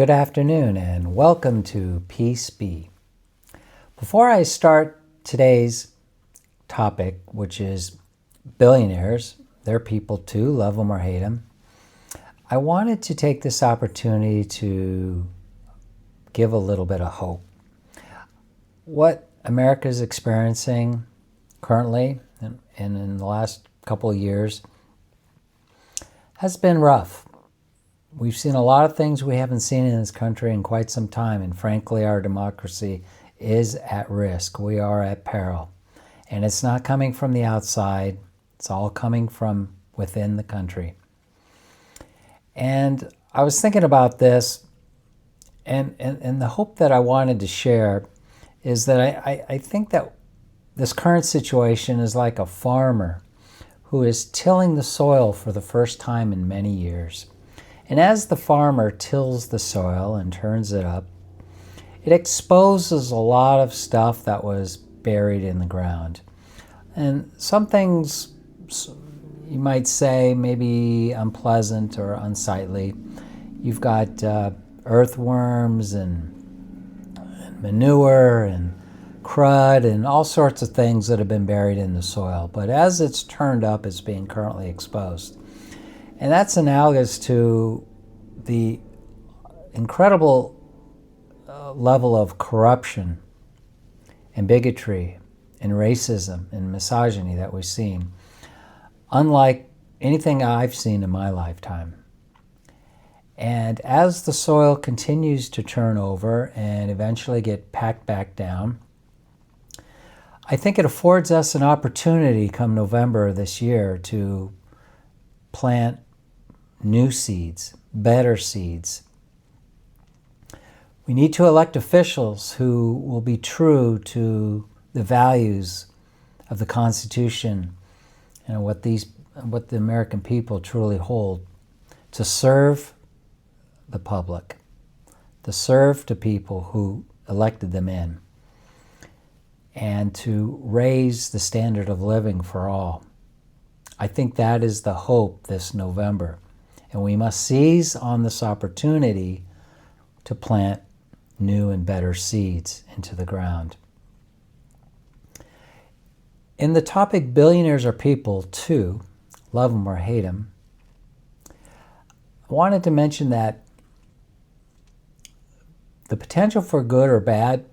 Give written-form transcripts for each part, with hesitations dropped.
Good afternoon and welcome to Peace Be. Before I start today's topic, which is billionaires, they're people too, love them or hate them, I wanted to take this opportunity to give a little bit of hope. What America is experiencing currently and in the last couple of years has been rough. We've seen a lot of things we haven't seen in this country in quite some time, and frankly, our democracy is at risk. We are at peril. And it's not coming from the outside, it's all coming from within the country. And I was thinking about this, and the hope that I wanted to share is that I think that this current situation is like a farmer who is tilling the soil for the first time in many years. And as the farmer tills the soil and turns it up, it exposes a lot of stuff that was buried in the ground. And some things you might say maybe unpleasant or unsightly. You've got earthworms and manure and crud and all sorts of things that have been buried in the soil. But as it's turned up, it's being currently exposed. And that's analogous to the incredible level of corruption and bigotry and racism and misogyny that we've seen, unlike anything I've seen in my lifetime. And as the soil continues to turn over and eventually get packed back down, I think it affords us an opportunity come November this year to plant new seeds, better seeds. We need to elect officials who will be true to the values of the Constitution and what the American people truly hold, to serve the public, to serve the people who elected them in, and to raise the standard of living for all. I think that is the hope this November. And we must seize on this opportunity to plant new and better seeds into the ground. In the topic, billionaires are people too, love them or hate them, I wanted to mention that the potential for good or bad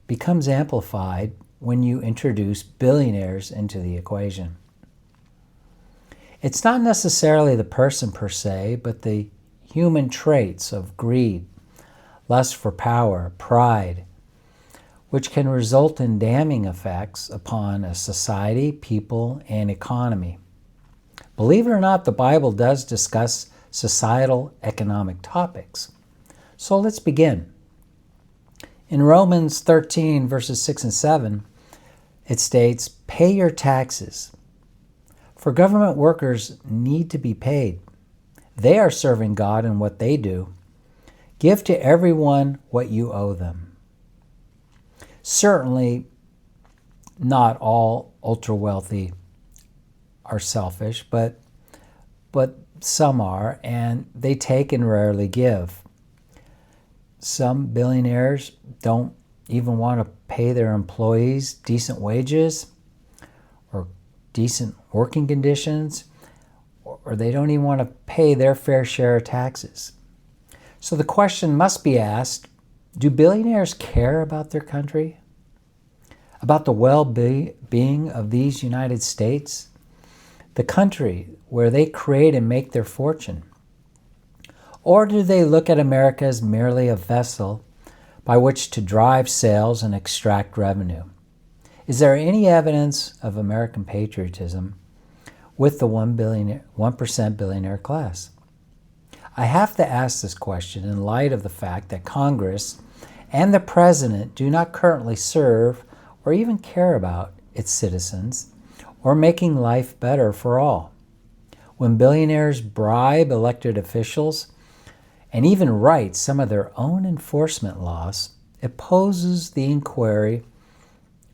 becomes amplified when you introduce billionaires into the equation. It's not necessarily the person per se, but the human traits of greed, lust for power, pride, which can result in damning effects upon a society, people, and economy. Believe it or not, the Bible does discuss societal economic topics. So let's begin. In Romans 13, verses 6 and 7, it states, "Pay your taxes. For government workers need to be paid. They are serving God in what they do. Give to everyone what you owe them." Certainly, not all ultra-wealthy are selfish, but some are, and they take and rarely give. Some billionaires don't even want to pay their employees decent wages or decent working conditions, or they don't even want to pay their fair share of taxes. So the question must be asked, do billionaires care about their country? About the well-being of these United States? The country where they create and make their fortune? Or do they look at America as merely a vessel by which to drive sales and extract revenue? Is there any evidence of American patriotism with the 1% billionaire class? I have to ask this question in light of the fact that Congress and the President do not currently serve or even care about its citizens or making life better for all. When billionaires bribe elected officials and even write some of their own enforcement laws, it poses the inquiry,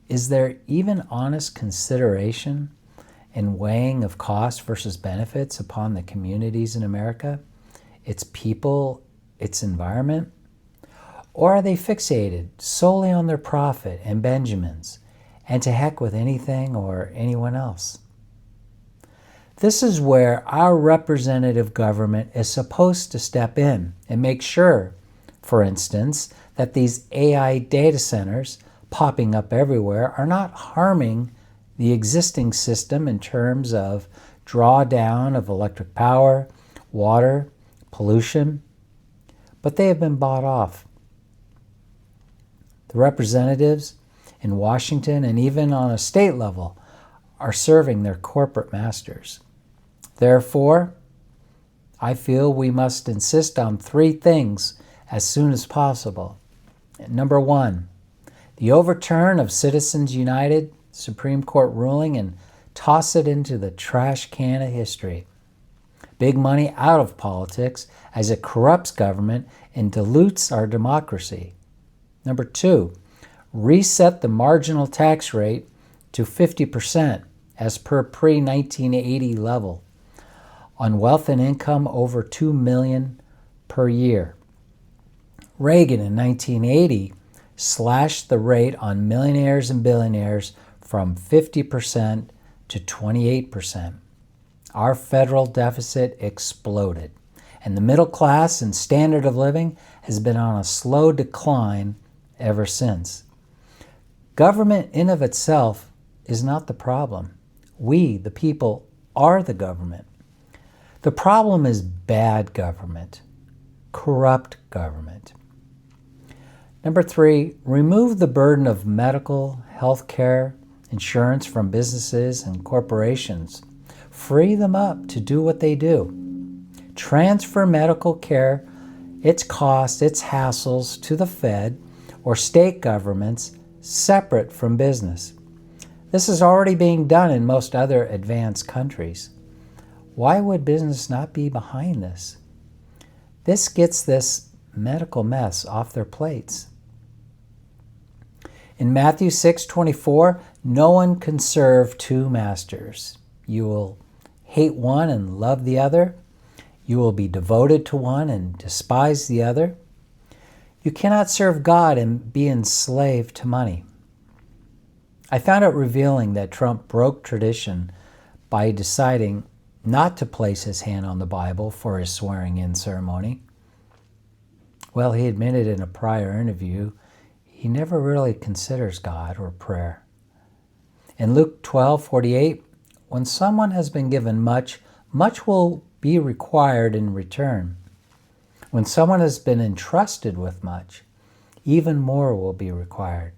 is there even honest consideration and weighing of costs versus benefits upon the communities in America, its people, its environment? Or are they fixated solely on their profit and Benjamins, and to heck with anything or anyone else? This is where our representative government is supposed to step in and make sure, for instance, that these AI data centers popping up everywhere are not harming the existing system in terms of drawdown of electric power, water, pollution, but they have been bought off. The representatives in Washington and even on a state level are serving their corporate masters. Therefore, I feel we must insist on 3 things as soon as possible. Number 1, the overturn of Citizens United Supreme Court ruling and toss it into the trash can of history. Big money out of politics as it corrupts government and dilutes our democracy. Number 2, reset the marginal tax rate to 50% as per pre-1980 level on wealth and income over $2 million per year. Reagan in 1980 slashed the rate on millionaires and billionaires from 50% to 28%. Our federal deficit exploded, and the middle class and standard of living has been on a slow decline ever since. Government in of itself is not the problem. We, the people, are the government. The problem is bad government, corrupt government. Number 3, remove the burden of medical, health care, insurance from businesses and corporations. Free them up to do what they do. Transfer medical care, its costs, its hassles to the Fed or state governments separate from business. This is already being done in most other advanced countries. Why would business not be behind this? This gets this medical mess off their plates. In Matthew 6:24, no one can serve 2 masters. You will hate one and love the other. You will be devoted to one and despise the other. You cannot serve God and be enslaved to money. I found it revealing that Trump broke tradition by deciding not to place his hand on the Bible for his swearing-in ceremony. Well, he admitted in a prior interview he never really considers God or prayer. In Luke 12:48, when someone has been given much, much will be required in return. When someone has been entrusted with much, even more will be required.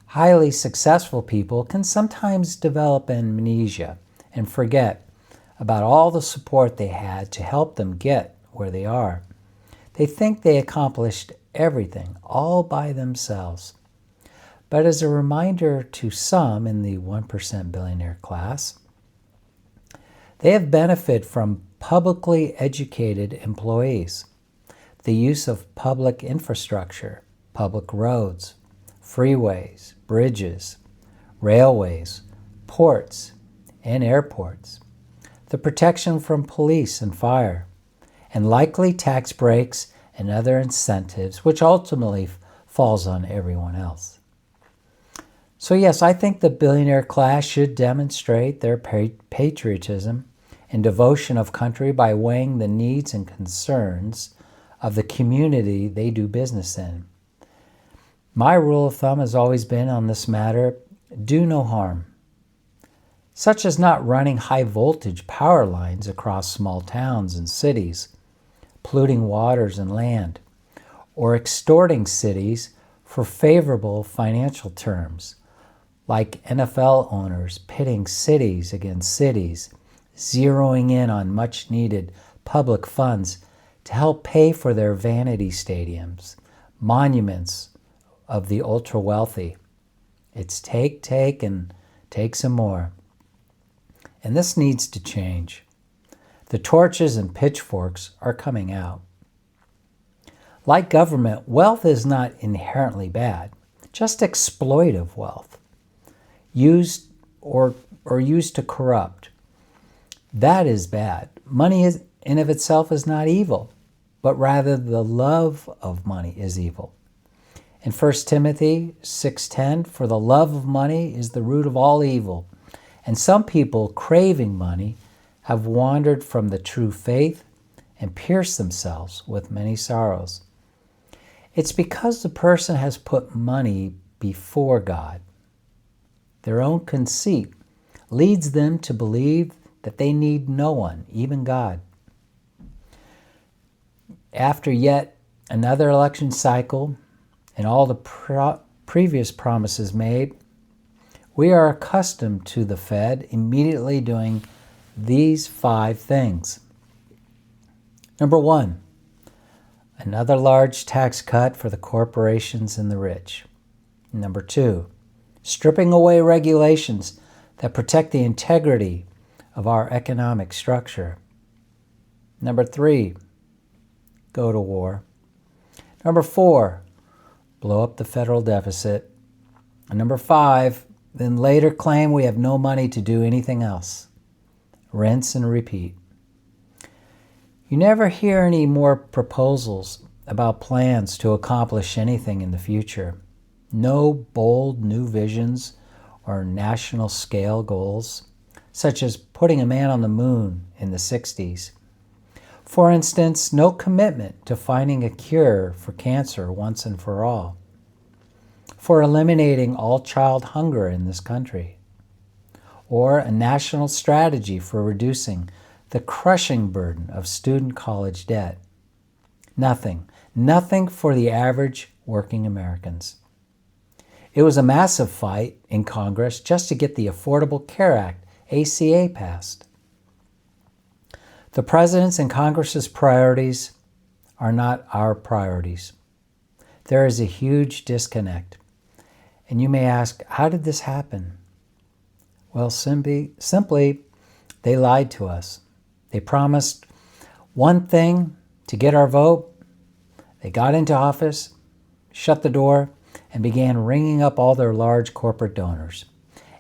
Highly successful people can sometimes develop amnesia and forget about all the support they had to help them get where they are. They think they accomplished everything all by themselves. But as a reminder to some in the 1% billionaire class, they have benefited from publicly educated employees, the use of public infrastructure, public roads, freeways, bridges, railways, ports, and airports, the protection from police and fire, and likely tax breaks and other incentives, which ultimately falls on everyone else. So yes, I think the billionaire class should demonstrate their patriotism and devotion of country by weighing the needs and concerns of the community they do business in. My rule of thumb has always been on this matter, do no harm, such as not running high voltage power lines across small towns and cities, polluting waters and land, or extorting cities for favorable financial terms, like NFL owners pitting cities against cities, zeroing in on much-needed public funds to help pay for their vanity stadiums, monuments of the ultra-wealthy. It's take, and take some more. And this needs to change. The torches and pitchforks are coming out. Like government, wealth is not inherently bad, just exploitive wealth, used or used to corrupt. That is bad. Money in of itself is not evil, but rather the love of money is evil. In 1 Timothy 6:10, for the love of money is the root of all evil, and some people craving money have wandered from the true faith and pierced themselves with many sorrows. It's because the person has put money before God. Their own conceit leads them to believe that they need no one, even God. After yet another election cycle and all the previous promises made, we are accustomed to the Fed immediately doing these 5 things. Number 1, another large tax cut for the corporations and the rich. Number 2, stripping away regulations that protect the integrity of our economic structure. Number 3, go to war. Number 4, blow up the federal deficit. And number 5, then later claim we have no money to do anything else. Rinse and repeat. You never hear any more proposals about plans to accomplish anything in the future. No bold new visions or national scale goals, such as putting a man on the moon in the 60s. For instance, no commitment to finding a cure for cancer once and for all, for eliminating all child hunger in this country, or a national strategy for reducing the crushing burden of student college debt. Nothing for the average working Americans. It was a massive fight in Congress just to get the Affordable Care Act, ACA, passed. The President's and Congress's priorities are not our priorities. There is a huge disconnect. And you may ask, how did this happen? Well, simply, they lied to us. They promised one thing to get our vote. They got into office, shut the door, and began ringing up all their large corporate donors.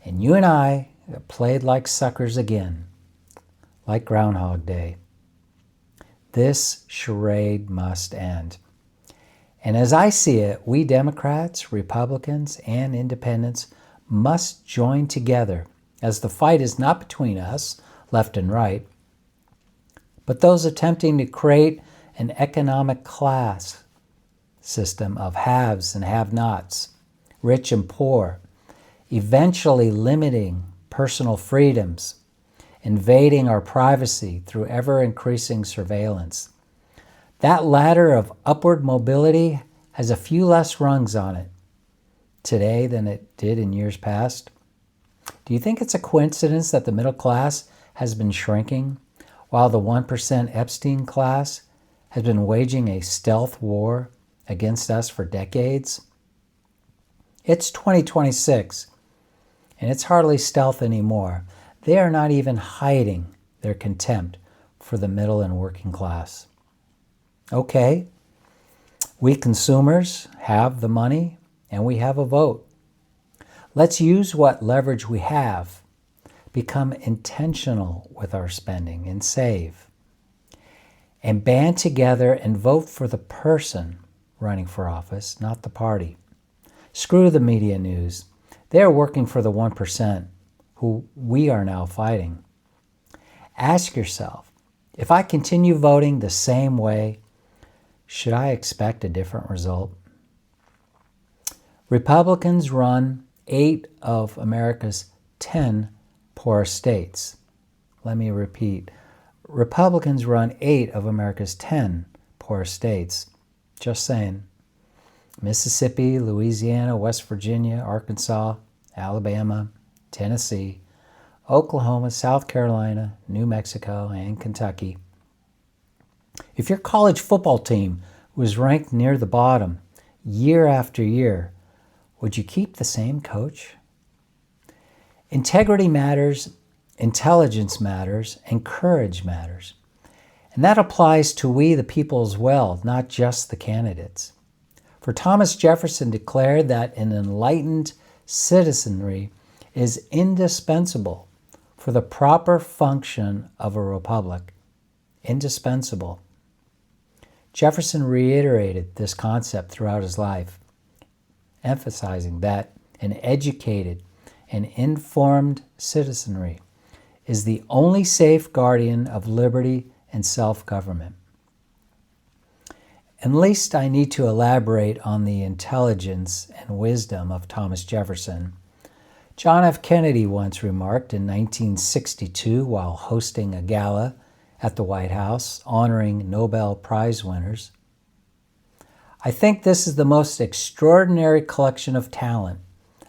And you and I played like suckers again, like Groundhog Day. This charade must end. And as I see it, we Democrats, Republicans, and Independents must join together, as the fight is not between us, left and right, but those attempting to create an economic class system of haves and have-nots, rich and poor, eventually limiting personal freedoms, invading our privacy through ever-increasing surveillance. That ladder of upward mobility has a few less rungs on it today than it did in years past. Do you think it's a coincidence that the middle class has been shrinking while the 1% Epstein class has been waging a stealth war against us for decades? It's 2026, and it's hardly stealth anymore. They are not even hiding their contempt for the middle and working class. Okay, we consumers have the money and we have a vote. Let's use what leverage we have, become intentional with our spending and save, and band together and vote for the person running for office, not the party. Screw the media news. They are working for the 1% who we are now fighting. Ask yourself, if I continue voting the same way, should I expect a different result? Republicans run 8 of America's 10 poorest states. Let me repeat. Republicans run 8 of America's 10 poorest states. Just saying. Mississippi, Louisiana, West Virginia, Arkansas, Alabama, Tennessee, Oklahoma, South Carolina, New Mexico, and Kentucky. If your college football team was ranked near the bottom year after year, would you keep the same coach? Integrity matters, intelligence matters, and courage matters. And that applies to we the people as well, not just the candidates. For Thomas Jefferson declared that an enlightened citizenry is indispensable for the proper function of a republic. Indispensable. Jefferson reiterated this concept throughout his life, emphasizing that an educated and informed citizenry is the only safe guardian of liberty and self-government. And least I need to elaborate on the intelligence and wisdom of Thomas Jefferson. John F. Kennedy once remarked in 1962 while hosting a gala at the White House honoring Nobel Prize winners, "I think this is the most extraordinary collection of talent,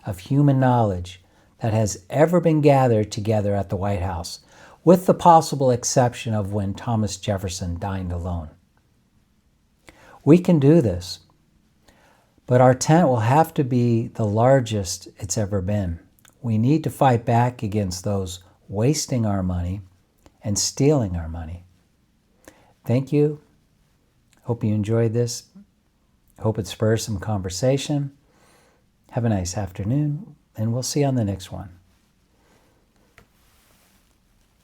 of human knowledge, that has ever been gathered together at the White House, with the possible exception of when Thomas Jefferson dined alone. We can do this, but our tent will have to be the largest it's ever been. We need to fight back against those wasting our money and stealing our money." Thank you. Hope you enjoyed this. Hope it spurs some conversation. Have a nice afternoon, and we'll see you on the next one.